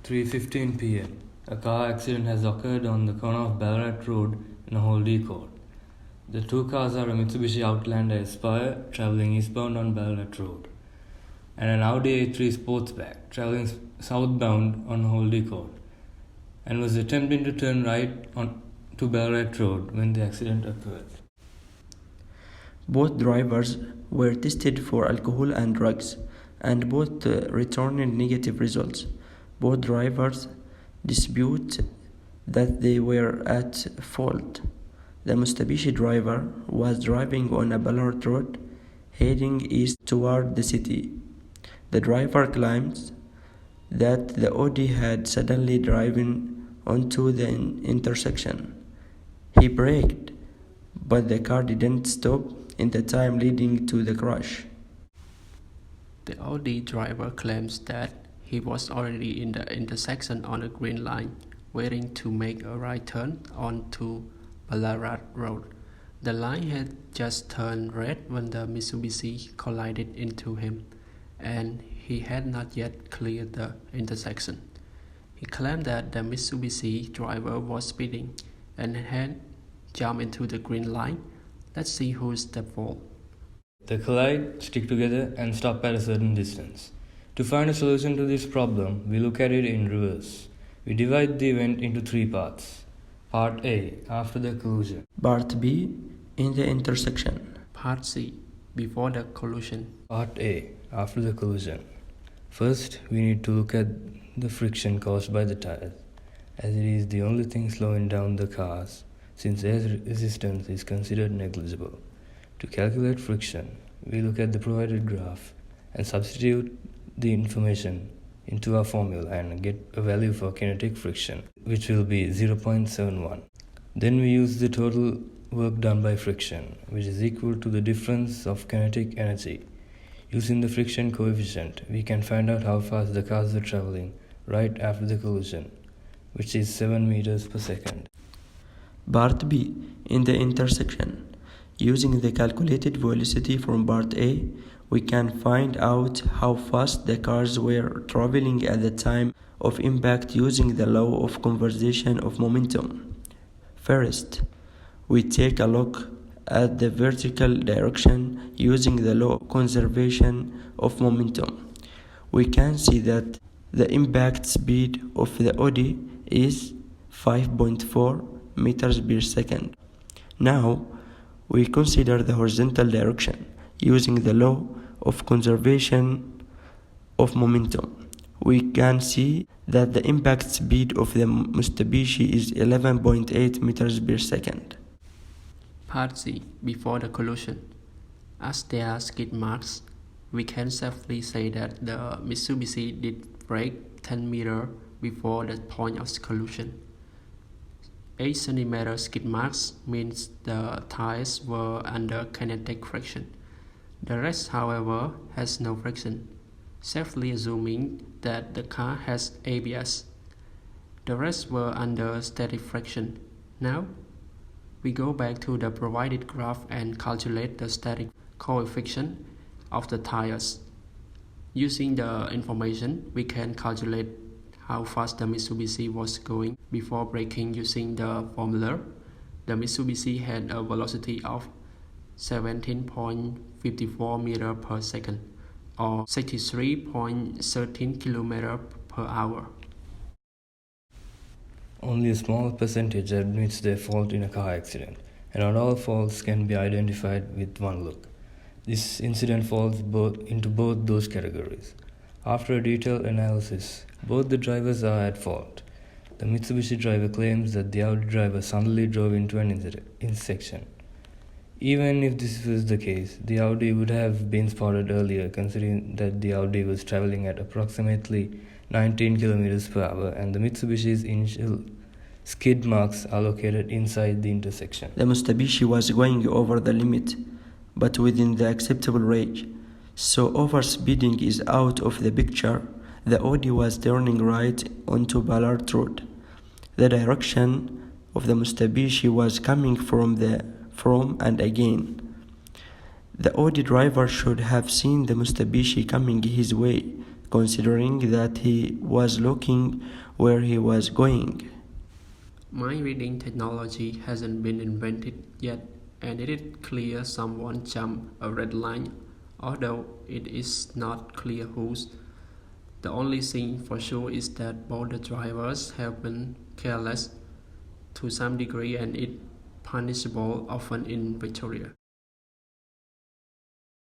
3:15 p.m. A car accident has occurred on the corner of Ballarat Road in Holdie Court. The two cars are a Mitsubishi Outlander Aspire travelling eastbound on Ballarat Road and an Audi A3 Sportsback travelling southbound on Holdie Court, and was attempting to turn right on to Ballarat Road when the accident occurred. Both drivers were tested for alcohol and drugs, and both returned negative results. Both drivers dispute that they were at fault. The Mitsubishi driver was driving on a Ballarat Road, heading east toward the city. The driver claims that the Audi had suddenly driven onto the intersection. He braked, but the car didn't stop in the time leading to the crash. The Audi driver claims that he was already in the intersection on a green line, waiting to make a right turn onto Ballarat Road. The line had just turned red when the Mitsubishi collided into him, and he had not yet cleared the intersection. He claimed that the Mitsubishi driver was speeding and had jumped into the green line. Let's see who's the fault. They collide, stick together, and stop at a certain distance. To find a solution to this problem, we look at it in reverse. We divide the event into three parts. Part A, after the collision. Part B, in the intersection. Part C, before the collision. Part A, after the collision. First, we need to look at the friction caused by the tires, as it is the only thing slowing down the cars, since air resistance is considered negligible. To calculate friction, we look at the provided graph and substitute the information into our formula and get a value for kinetic friction, which will be 0.71. Then we use the total work done by friction, which is equal to the difference of kinetic energy. Using the friction coefficient, we can find out how fast the cars were traveling right after the collision, which is 7 meters per second. Part B, in the intersection. Using the calculated velocity from Part A, we can find out how fast the cars were traveling at the time of impact using the law of conservation of momentum. First, we take a look at the vertical direction using the law of conservation of momentum. We can see that the impact speed of the Audi is 5.4 meters per second. Now, we consider the horizontal direction using the law of conservation of momentum. We can see that the impact speed of the Mitsubishi is 11.8 meters per second. Part C, before the collision. As there are skid marks, we can safely say that the Mitsubishi did brake 10 meters before the point of collision. 8 cm skid marks means the tires were under kinetic friction. The rest, however, has no friction, safely assuming that the car has ABS. The rest were under static friction. Now, we go back to the provided graph and calculate the static coefficient of the tires. Using the information, we can calculate how fast the Mitsubishi was going before braking using the formula. The Mitsubishi had a velocity of 17.54 meters per second or 63.13 kilometers per hour. Only a small percentage admits their fault in a car accident, and not all faults can be identified with one look. This incident falls into both those categories. After a detailed analysis, both the drivers are at fault. The Mitsubishi driver claims that the Audi driver suddenly drove into an intersection. Even if this was the case, the Audi would have been spotted earlier, considering that the Audi was traveling at approximately 19 km per hour and the Mitsubishi's initial skid marks are located inside the intersection. The Mitsubishi was going over the limit, but within the acceptable range, so overspeeding is out of the picture. The Audi was turning right onto Ballarat Road. The direction of the Mitsubishi was coming from and again. The Audi driver should have seen the Mitsubishi coming his way, considering that he was looking where he was going. Mind reading technology hasn't been invented yet, and it is clear someone jumped a red line, although it is not clear whose. The only thing for sure is that both the drivers have been careless to some degree, and it punishable, often in Victoria.